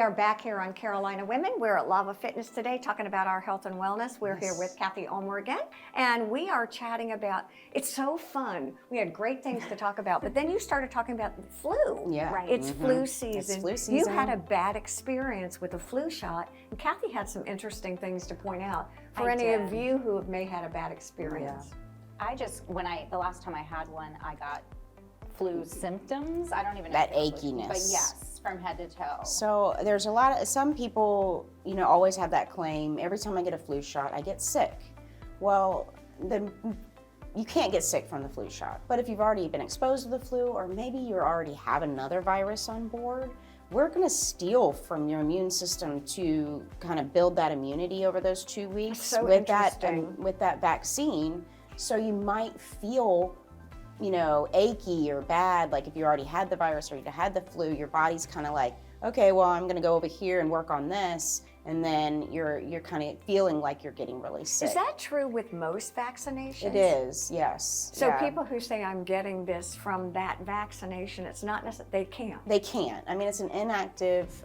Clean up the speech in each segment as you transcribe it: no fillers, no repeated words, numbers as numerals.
We are back here on Carolina Women. We're at Lava Fitness today talking about our health and wellness. We're here with Cathy Ulmer again, and we are chatting about, it's so fun. We had great things to talk about, but then you started talking about the flu. Yeah. Right. It's flu season. It's flu season. You had a bad experience with a flu shot, and Cathy had some interesting things to point out for any of you who may had a bad experience. Yeah. The last time I had one, I got flu symptoms. I don't even know. That achiness. But yes, from head to toe. So there's some people, always have that claim, every time I get a flu shot, I get sick. Well, then you can't get sick from the flu shot. But if you've already been exposed to the flu, or maybe you already have another virus on board, we're gonna steal from your immune system to kind of build that immunity over those 2 weeks with that vaccine. So you might feel achy or bad, like if you already had the virus or you had the flu, your body's kind of like, okay, well, I'm gonna go over here and work on this, and then you're kind of feeling like you're getting really sick. Is that true with most vaccinations? It is, yes. So people who say I'm getting this from that vaccination, it's not necessarily, they can't. They can't. I mean, it's an inactive.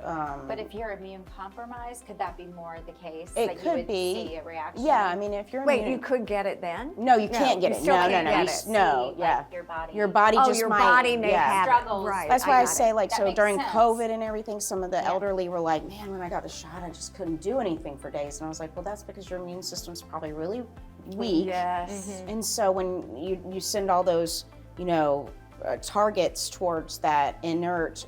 But if you're immune compromised, could that be more the case? It that could you would be. See a reaction? Yeah, I mean, if you're Wait, you could get it then? No, you can't get it. Still No, can't no, get no. it. No, See, yeah. like, your body. Your body just your might. body may have struggles. it. Right. That's why I say, That so makes during sense. COVID and everything, some of the elderly were like, man, when I got the shot, I just couldn't do anything for days. And I was like, well, that's because your immune system's probably really weak. Yes. And so when you send all those, targets towards that inert,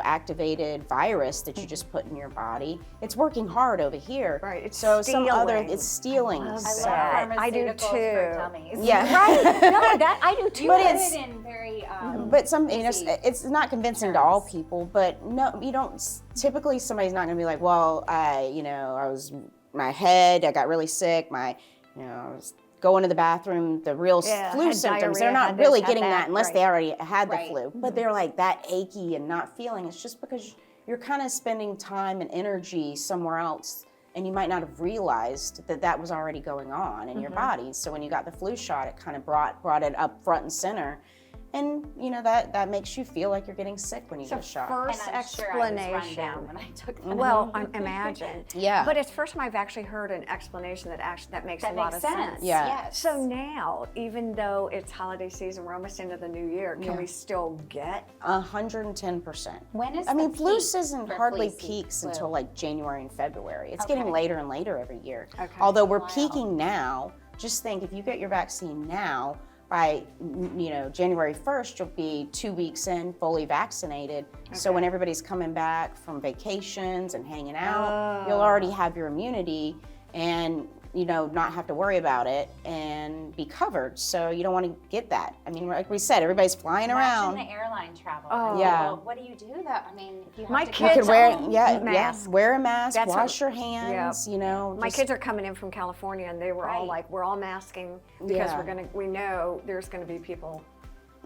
activated virus that you just put in your body, it's working hard over here. Right. It's so stealing. it's stealing. I love So- that. I do Pharmaceuticals too. For dummies. Yeah. Right. No, that I do too. You put it in very. But some, easy it's not convincing to all people. But no, you don't. Typically, somebody's not going to be like, well, my head, I got really sick. I was going to the bathroom. The real flu had symptoms. diarrhea, They're not had really this, getting had that that, unless right. they already had the Right. flu. But they're like that achy and not feeling. It's just because you're kind of spending time and energy somewhere else. And you might not have realized that was already going on in your body. So when you got the flu shot, it kind of brought it up front and center. And that makes you feel like you're getting sick when you get a shot. First and I'm sure I was run explanation. down when I took the Well, imagine. Yeah. But it's the first time I've actually heard an explanation that makes a lot of sense. Yeah. Yes. So now, even though it's holiday season, we're almost into the new year, can we still get? 110%. When is I mean, the flu peak season for hardly flu peaks flu? until like January and February. It's Okay. getting later and later every year. Okay. Although we're Wow. peaking now, just think if you get your vaccine now, by January 1st, you'll be 2 weeks in, fully vaccinated. So when everybody's coming back from vacations and hanging out, you'll already have your immunity and not have to worry about it and be covered. So you don't want to get that. I mean, like we said, everybody's flying around. Imagine the airline travel. Oh. Yeah. Well, what do you do though? I mean, if you have My to kids You go could to wear, home, mask. wear a mask, That's wash what- your hands, My just- kids are coming in from California, and they were all Right. like, "We're all masking because Yeah. we know there's gonna be people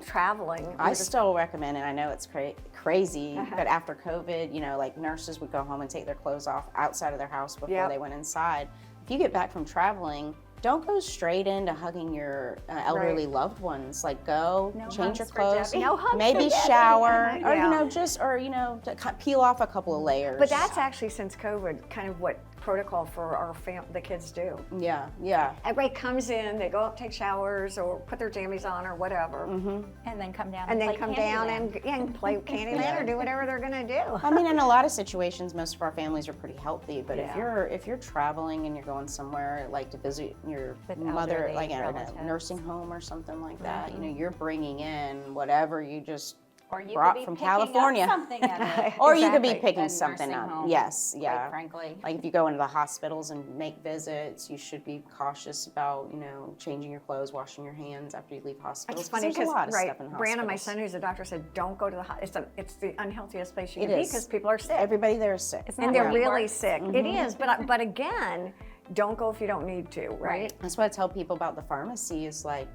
traveling." I still recommend it. I know it's crazy, but after COVID, like nurses would go home and take their clothes off outside of their house before they went inside. If you get back from traveling, don't go straight into hugging your elderly loved ones. Like go change your hugs for clothes, Debi. No hugs maybe for Debi. shower, or Yeah. peel off a couple of layers. But that's actually since COVID, kind of what protocol for our the kids do. yeah. Everybody comes in, they go up, take showers, or put their jammies on, or whatever, and then come down and then play come down Candyland. and play Candyland or do whatever they're gonna do. I mean, in a lot of situations, most of our families are pretty healthy. But Yeah. if you're traveling and you're going somewhere like to visit your With mother, elderly like in a relatives. nursing home or something like that, you're bringing in whatever you just Or you brought could be from picking up California. something at it. Or you could be Exactly. picking A something nursing up. home, Yes, yeah. Quite frankly. Like if you go into the hospitals and make visits, you should be cautious about, changing your clothes, washing your hands after you leave hospitals. It's funny There's because a lot of stuff in Brandon, my hospitals. son, who's a doctor, said don't go to the it's the unhealthiest place you It can be is. because people are sick. Everybody there is sick. It's and not they're where we really work. sick. It is, but again, don't go if you don't need to, right? That's what I tell people about the pharmacy is like,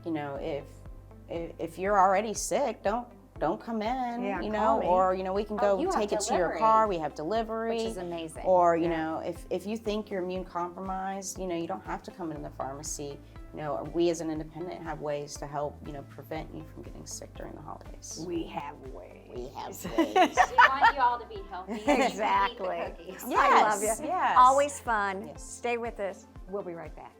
if you're already sick, don't come in, Yeah, call me. or we can go you have take it to your delivery. car. We have delivery, Which is amazing. Or if you think you're immune compromised, you don't have to come into the pharmacy. you know, we as an independent have ways to help, you know, prevent you from getting sick during the holidays. We have ways. We have ways. We want you all to be healthy. Exactly. You can eat the cookies. I love you. Yes. Always fun. Yes. Stay with us. We'll be right back.